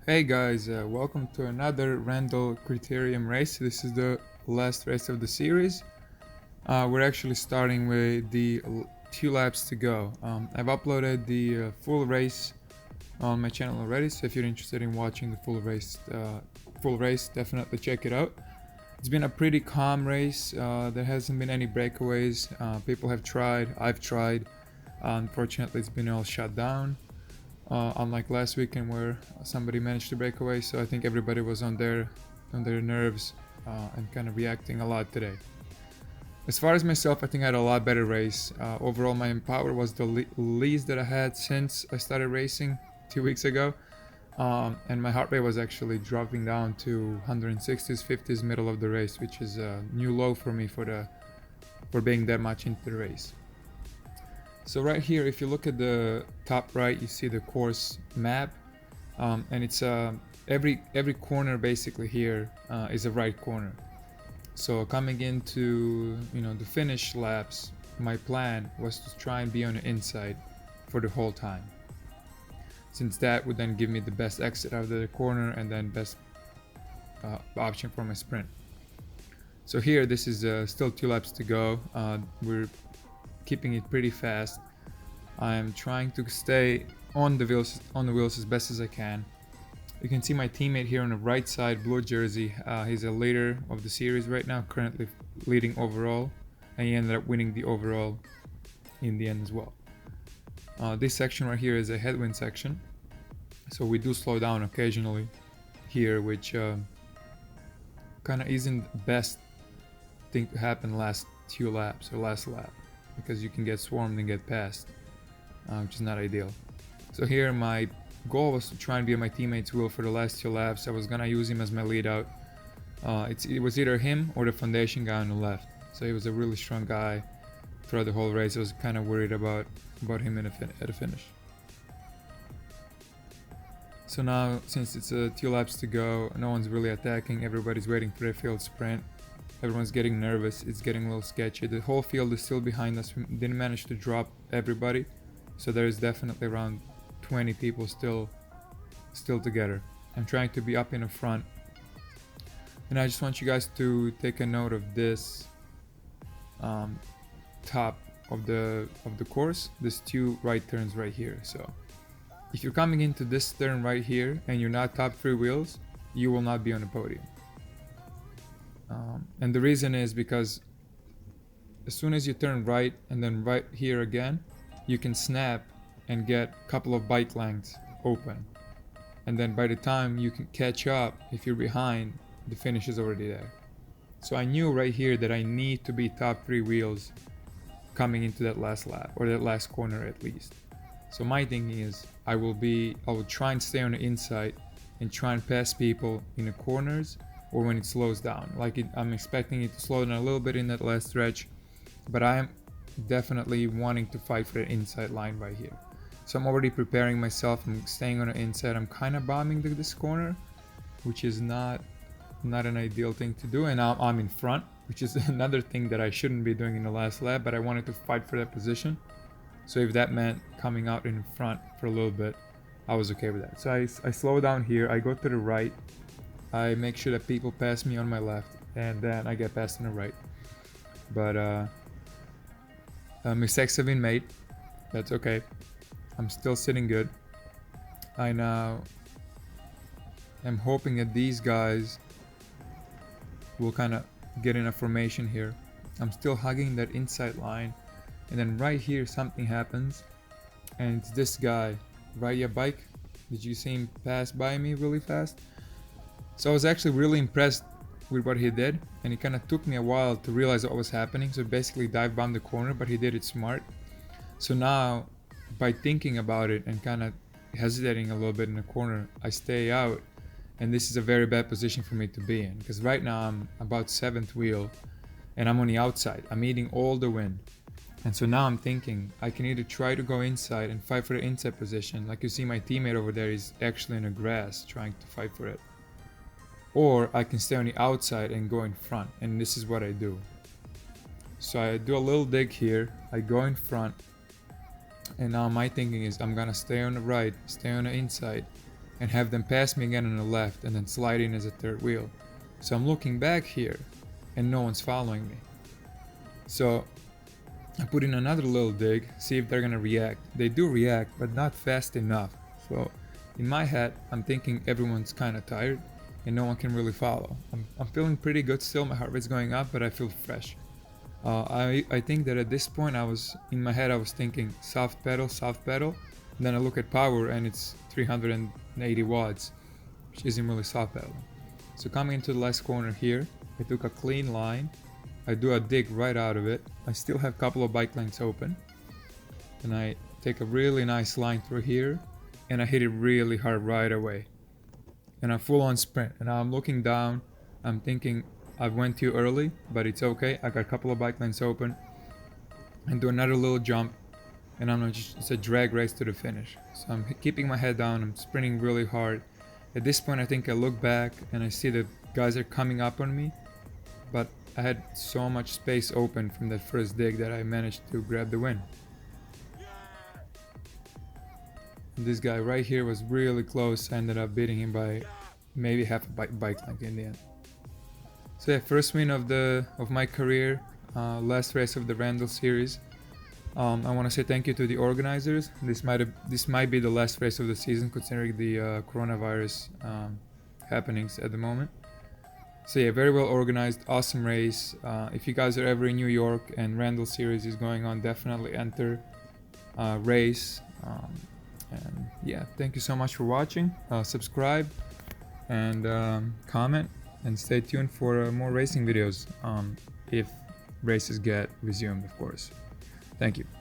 Hey guys, welcome to another Randall Criterium race. This is the last race of the series. We're actually starting with the 2 laps to go. I've uploaded the full race on my channel already, so if you're interested in watching the full race, definitely check it out. It's been a pretty calm race. There hasn't been any breakaways. People have tried. I've tried. Unfortunately, it's been all shut down. Unlike last weekend where somebody managed to break away, so I think everybody was on their nerves and kind of reacting a lot today. As far as myself, I think I had a lot better race. Overall, my power was the least that I had since I started racing 2 weeks ago, and my heart rate was actually dropping down to 160s, 50s middle of the race, which is a new low for me for being that much into the race. So right here, if you look at the top right, you see the course map, and it's every corner basically here is a right corner. So coming into the finish laps, my plan was to try and be on the inside for the whole time, since that would then give me the best exit out of the corner and then best option for my sprint. So here, this is still 2 laps to go. We're keeping it pretty fast. I'm trying to stay on the wheels as best as I can. You can see my teammate here on the right side, blue jersey. He's a leader of the series right now, currently leading overall, and he ended up winning the overall in the end as well. This section right here is a headwind section, so we do slow down occasionally here, which kind of isn't the best thing to happen last 2 laps or last lap, because you can get swarmed and get passed, which is not ideal. So here my goal was to try and be on my teammate's wheel for the last 2 laps. I was gonna use him as my lead out. It was either him or the foundation guy on the left. So he was a really strong guy throughout the whole race. I was kind of worried about him at the finish. So now, since it's 2 laps to go, no one's really attacking. Everybody's waiting for their field sprint. Everyone's getting nervous. It's getting a little sketchy. The whole field is still behind us. We didn't manage to drop everybody, so there's definitely around 20 people still together. I'm trying to be up in the front, and I just want you guys to take a note of this top of the course. There's 2 right turns right here. So if you're coming into this turn right here and you're not top 3 wheels, you will not be on the podium. And the reason is because as soon as you turn right and then right here again, you can snap and get a couple of bike lengths open. And then by the time you can catch up, if you're behind, the finish is already there. So I knew right here that I need to be top 3 wheels coming into that last lap, or that last corner at least. So my thinking is I will try and stay on the inside and try and pass people in the corners or when it slows down. I'm expecting it to slow down a little bit in that last stretch, but I am definitely wanting to fight for the inside line right here. So I'm already preparing myself. I'm staying on the inside. I'm kind of bombing this corner, which is not an ideal thing to do. And now I'm in front, which is another thing that I shouldn't be doing in the last lap, but I wanted to fight for that position. So if that meant coming out in front for a little bit, I was okay with that. So I slow down here. I go to the right. I make sure that people pass me on my left, and then I get passed on the right. But mistakes have been made. That's okay. I'm still sitting good. I now am hoping that these guys will kind of get in a formation here. I'm still hugging that inside line, and then right here something happens, and it's this guy. Ride your bike. Did you see him pass by me really fast? So I was actually really impressed with what he did, and it kind of took me a while to realize what was happening. So basically dive bombed the corner, but he did it smart. So now, by thinking about it and kind of hesitating a little bit in the corner, I stay out, and this is a very bad position for me to be in, because right now I'm about 7th wheel and I'm on the outside. I'm eating all the wind. And so now I'm thinking I can either try to go inside and fight for the inside position, like you see my teammate over there is actually in the grass trying to fight for it, or I can stay on the outside and go in front, and this is what I do. So I do a little dig here, I go in front, and now my thinking is I'm gonna stay on the right, stay on the inside, and have them pass me again on the left and then slide in as a third wheel. So I'm looking back here and no one's following me. So I put in another little dig, see if they're gonna react. They do react, but not fast enough. So in my head, I'm thinking everyone's kind of tired and no one can really follow. I'm feeling pretty good still, my heart rate's going up, but I feel fresh. I think that at this point in my head I was thinking soft pedal, and then I look at power and it's 380 watts, which isn't really soft pedal. So coming into the last corner here, I took a clean line, I do a dig right out of it, I still have a couple of bike lanes open, and I take a really nice line through here, and I hit it really hard right away. And a full on sprint, and now I'm looking down, I'm thinking I went too early, but it's okay, I got a couple of bike lanes open, and do another little jump, and it's a drag race to the finish. So I'm keeping my head down, I'm sprinting really hard. At this point I think I look back and I see that guys are coming up on me, but I had so much space open from that first dig that I managed to grab the win. And this guy right here was really close, I ended up beating him by maybe half a bike length in the end. So yeah, first win of my career, last race of the Randalls series. I want to say thank you to the organizers. This might be the last race of the season considering the coronavirus happenings at the moment. So yeah, very well organized, awesome race. If you guys are ever in New York and Randall series is going on, definitely enter, race. And yeah, thank you so much for watching. Subscribe and comment, and stay tuned for more racing videos if races get resumed, of course. Thank you.